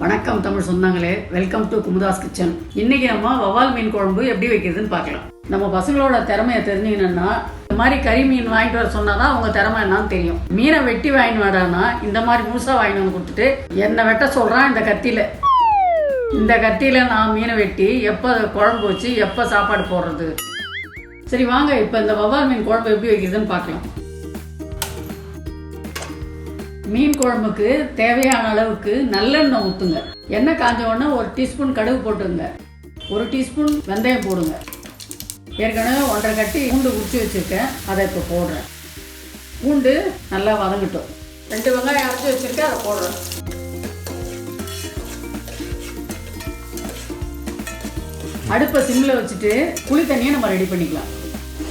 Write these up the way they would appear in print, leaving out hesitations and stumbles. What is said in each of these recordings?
வணக்கம் தமிழ் சொந்தங்களே, welcome to குமுதாஸ் kitchen. இன்னைக்கு நம்ம வவால் மீன் குழம்பு எப்படி வைக்கிறதுன்னு பார்க்கலாம். நம்ம பசங்களோட திறமையை தெரிஞ்சுக்கணும்னா இந்த மாதிரி கறி மீன் வாங்கிட்டு வர சொன்னாதான் அவங்க திறமை என்னன்னு தெரியும். மீனை வெட்டி வாங்கிட்டு வரானா இந்த மாதிரி முழுசா வாங்கிட்டு வந்து கொடுத்துட்டு என்னை வெட்ட சொல்றான் இந்த கத்தியில நான் மீனை வெட்டி எப்போ குழம்பு வச்சு எப்போ சாப்பாடு போடுறது. சரி வாங்க இப்போ இந்த வவால் மீன் குழம்பு எப்படி வைக்கிறதுன்னு பார்க்கலாம். மீன் குழம்புக்கு தேவையான அளவுக்கு நல்லெண்ணெய் ஊற்றுங்க. எண்ணெய் காஞ்ச உடனே 1 டீஸ்பூன் கடுகு போட்டுங்க, 1 டீஸ்பூன் வெந்தயம் போடுங்க. ஏற்கனவே 1.5 கட்டி பூண்டு உரிச்சு வச்சுருக்கேன், அதை இப்போ போடுறேன். பூண்டு நல்லா வதங்கட்டும். 2 வெங்காயம் அரைச்சி வச்சுருக்கேன், அதை போடுறேன். அடுப்பை சிம்மில் வச்சுட்டு புளி தண்ணியை நம்ம ரெடி பண்ணிக்கலாம்.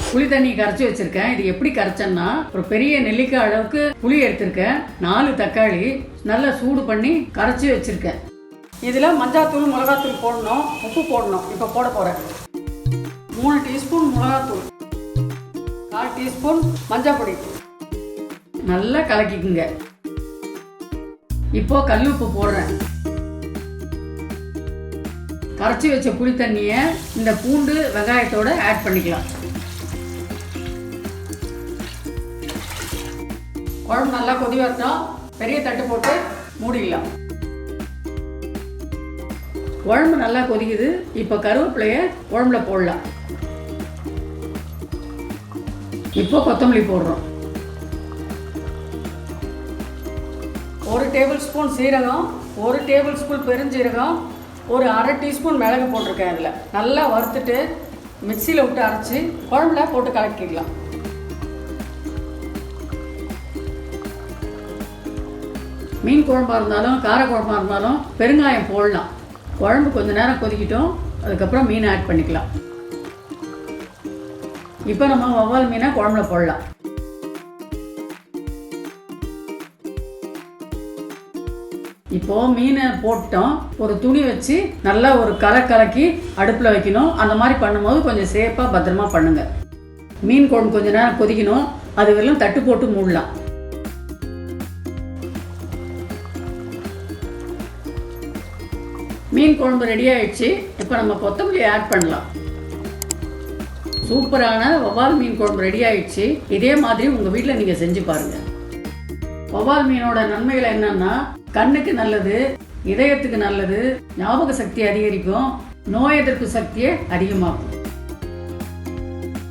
புளி தண்ணி கரைச்சி வச்சிருக்கேன். இது எப்படி கரைச்சேன்னா, ஒரு பெரிய நெல்லிக்காய் அளவுக்கு புளி எடுத்திருக்கேன், 4 தக்காளி நல்லா சூடு பண்ணி கரைச்சி வச்சிருக்கேன். இதில் மஞ்சாத்தூள் மிளகாத்தூள் போடணும், உப்பு போடணும். இப்போ போட போகிறேன். 3 டீஸ்பூன் மிளகாத்தூள், 1/4 டீஸ்பூன் மஞ்சள் பொடி நல்லா கலக்கிக்குங்க. இப்போ கல் உப்பு போடுறேன். கரைச்சி வச்ச புளி தண்ணியை இந்த பூண்டு வெங்காயத்தோட ஆட் பண்ணிக்கலாம். குழம்பு நல்லா கொதி வரட்டும். பெரிய தட்டு போட்டு மூடிடலாம். குழம்பு நல்லா கொதிக்குது. இப்போ கருவேப்பிலையை குழம்புல போடலாம். இப்போ கொத்தமல்லி போடுறோம். 1 டேபிள் ஸ்பூன் சீரகம், 1 டேபிள் ஸ்பூன் பெருஞ்சீரகம், 1/2 டீஸ்பூன் மிளகு போட்டிருக்கேன். அதில் நல்லா வறுத்துட்டு மிக்சியில் விட்டு அரைச்சி குழம்புல போட்டு கலக்கிக்கலாம். மீன் குழம்பாக இருந்தாலும் கார குழம்பாக இருந்தாலும் பெருங்காயம் போடலாம். குழம்பு கொஞ்சம் நேரம் கொதிக்கிட்டோம், அதுக்கப்புறம் மீனை ஆட் பண்ணிக்கலாம். இப்போ நம்ம வவ்வால் மீனை குழம்புல போடலாம். இப்போது மீனை போட்டோம். ஒரு துணி வச்சு நல்லா ஒரு கலக்கி அடுப்பில் வைக்கணும். அந்த மாதிரி பண்ணும்போது கொஞ்சம் சேஃபாக பத்திரமா பண்ணுங்க. மீன் குழம்பு கொஞ்சம் நேரம் கொதிக்கணும், அது வெறும் தட்டு போட்டு மூடலாம். மீன் குழம்பு ரெடி ஆயிடுச்சு. இப்போ நம்ம கொத்தமல்லி ஆட் பண்ணலாம். சூப்பரான வவ்வால் மீன் குழம்பு ரெடி ஆயிடுச்சு. இதே மாதிரி உங்கள் வீட்டில் நீங்கள் செஞ்சு பாருங்கள். வவ்வால் மீனோட நன்மைகள் என்னன்னா, கண்ணுக்கு நல்லது, இதயத்துக்கு நல்லது, ஞாபக சக்தி அதிகரிக்கும், நோய் எதிர்ப்பு சக்தியை அதிகமாகும்.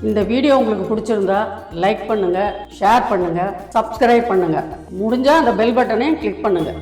இந்த வீடியோ உங்களுக்கு பிடிச்சிருந்தா லைக் பண்ணுங்கள், ஷேர் பண்ணுங்கள், சப்ஸ்கிரைப் பண்ணுங்கள். முடிஞ்சால் அந்த பெல் பட்டனையும் கிளிக் பண்ணுங்கள்.